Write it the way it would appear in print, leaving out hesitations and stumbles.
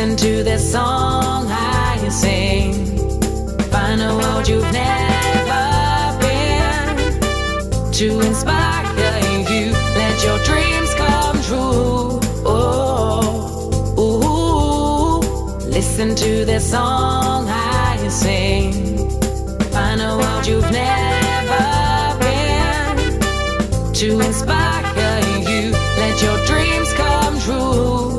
Listen to this song I sing. Find a world you've never been. To inspire you, let your dreams come true. Oh, ooh. Listen to this song I sing. Find a world you've never been. To inspire